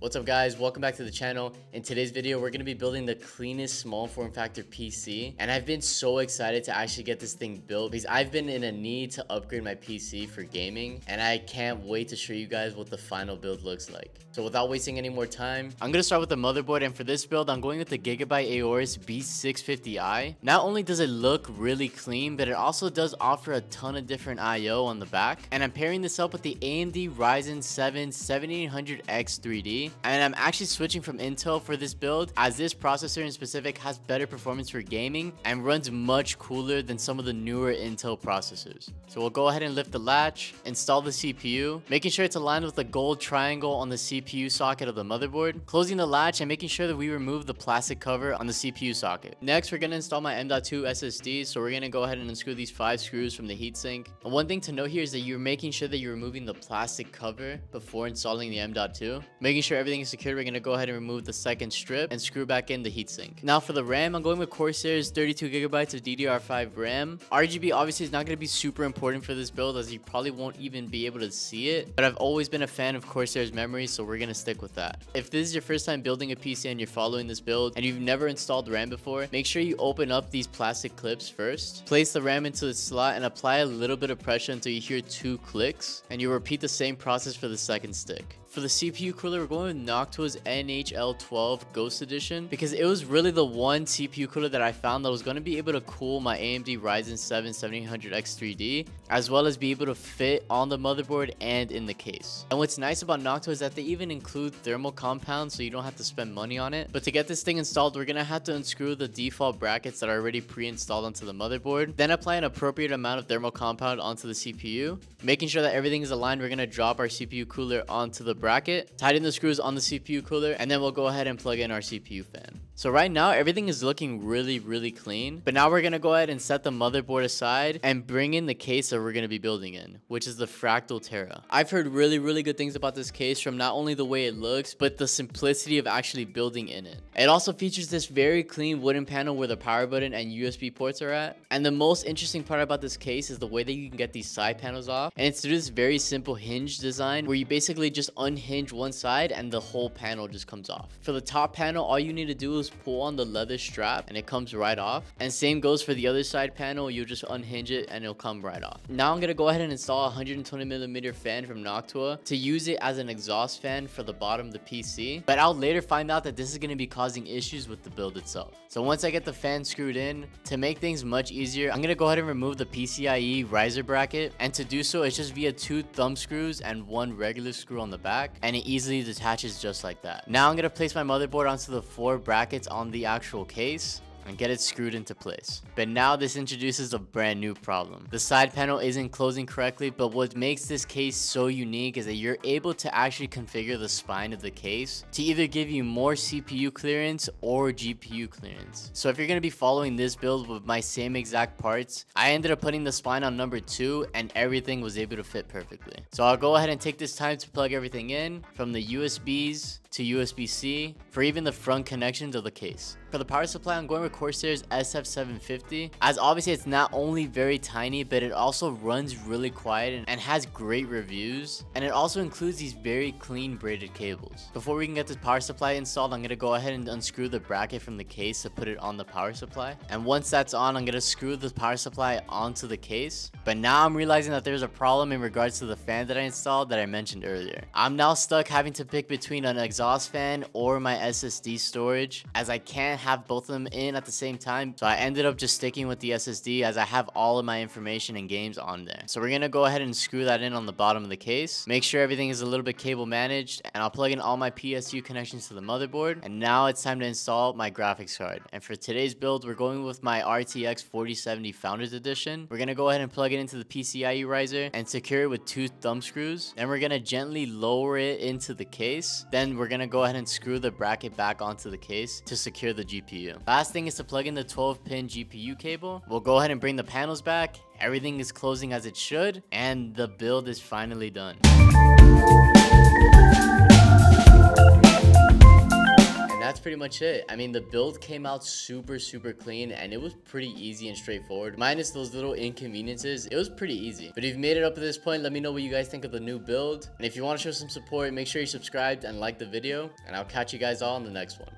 What's up guys, welcome back to the channel. In today's video we're going to be building the cleanest small form factor PC, and I've been so excited to actually get this thing built because I've been in a need to upgrade my PC for gaming, and I can't wait to show you guys what the final build looks like. So without wasting any more time, I'm going to start with the motherboard, and for this build I'm going with the Gigabyte Aorus B650i. Not only does it look really clean, but it also does offer a ton of different IO on the back, and I'm pairing this up with the AMD Ryzen 7 7800X 3D. And I'm actually switching from Intel for this build, as this processor in specific has better performance for gaming and runs much cooler than some of the newer Intel processors. So we'll go ahead and lift the latch, install the CPU, making sure it's aligned with the gold triangle on the CPU socket of the motherboard, closing the latch and making sure that we remove the plastic cover on the CPU socket. Next, we're going to install my M.2 SSD, so we're going to go ahead and unscrew these 5 screws from the heatsink. And one thing to note here is that you're making sure that you're removing the plastic cover before installing the M.2. Making sure everything is secured, we're going to go ahead and remove the second strip and screw back in the heatsink. Now for the RAM, I'm going with Corsair's 32GB of DDR5 RAM. RGB obviously is not going to be super important for this build, as you probably won't even be able to see it, but I've always been a fan of Corsair's memory, so we're going to stick with that. If this is your first time building a PC and you're following this build and you've never installed RAM before, make sure you open up these plastic clips first, place the RAM into the slot and apply a little bit of pressure until you hear 2 clicks, and you repeat the same process for the second stick. For the CPU cooler, we're going with Noctua's NHL12 Ghost Edition because it was really the one CPU cooler that I found that was going to be able to cool my AMD Ryzen 7 7800X 3D, as well as be able to fit on the motherboard and in the case. And what's nice about Noctua is that they even include thermal compounds, so you don't have to spend money on it. But to get this thing installed, we're going to have to unscrew the default brackets that are already pre-installed onto the motherboard, then apply an appropriate amount of thermal compound onto the CPU. Making sure that everything is aligned, we're going to drop our CPU cooler onto the bracket, tighten the screws on the CPU cooler, and then we'll go ahead and plug in our CPU fan. So right now everything is looking really clean, but now we're going to go ahead and set the motherboard aside and bring in the case that we're going to be building in, which is the Fractal Terra. I've heard really good things about this case, from not only the way it looks, but the simplicity of actually building in it. It also features this very clean wooden panel where the power button and USB ports are at, and the most interesting part about this case is the way that you can get these side panels off, and it's through this very simple hinge design where you basically just unhinge one side and the whole panel just comes off. For the top panel, all you need to do is pull on the leather strap and it comes right off, and same goes for the other side panel. You just unhinge it and it'll come right off. Now I'm gonna go ahead and install a 120mm fan from Noctua to use it as an exhaust fan for the bottom of the PC, but I'll later find out that this is going to be causing issues with the build itself. So once I get the fan screwed in, to make things much easier, I'm going to go ahead and remove the PCIe riser bracket, and to do so it's just via 2 thumb screws and 1 regular screw on the back, and it easily detaches just like that. Now I'm going to place my motherboard onto the 4 brackets on the actual case and get it screwed into place. But now this introduces a brand new problem. The side panel isn't closing correctly, but what makes this case so unique is that you're able to actually configure the spine of the case to either give you more CPU clearance or GPU clearance. So if you're going to be following this build with my same exact parts, I ended up putting the spine on number 2 and everything was able to fit perfectly. So I'll go ahead and take this time to plug everything in, from the USBs to USB-C, for even the front connections of the case. For the power supply, I'm going with Corsair's SF750, as obviously it's not only very tiny, but it also runs really quiet and has great reviews, and it also includes these very clean braided cables. Before we can get this power supply installed, I'm going to go ahead and unscrew the bracket from the case to put it on the power supply, and once that's on, I'm going to screw the power supply onto the case. But now I'm realizing that there's a problem in regards to the fan that I installed that I mentioned earlier. I'm now stuck having to pick between an exhaust fan or my SSD storage, as I can't have both of them in at the same time. So I ended up just sticking with the SSD, as I have all of my information and games on there. So we're gonna go ahead and screw that in on the bottom of the case, make sure everything is a little bit cable managed, and I'll plug in all my PSU connections to the motherboard. And now it's time to install my graphics card. And for today's build, we're going with my RTX 4070 Founders Edition. We're gonna go ahead and plug it into the PCIe riser and secure it with 2 thumb screws. Then we're gonna gently lower it into the case. Then we're gonna go ahead and screw the bracket back onto the case to secure the GPU. Last thing is to plug in the 12-pin GPU cable. We'll go ahead and bring the panels back. Everything is closing as it should, and the build is finally done. And that's pretty much it. I mean, the build came out super clean, and it was pretty easy and straightforward. Minus those little inconveniences, it was pretty easy. But if you've made it up to this point, let me know what you guys think of the new build. And if you want to show some support, make sure you subscribed and like the video, and I'll catch you guys all in the next one.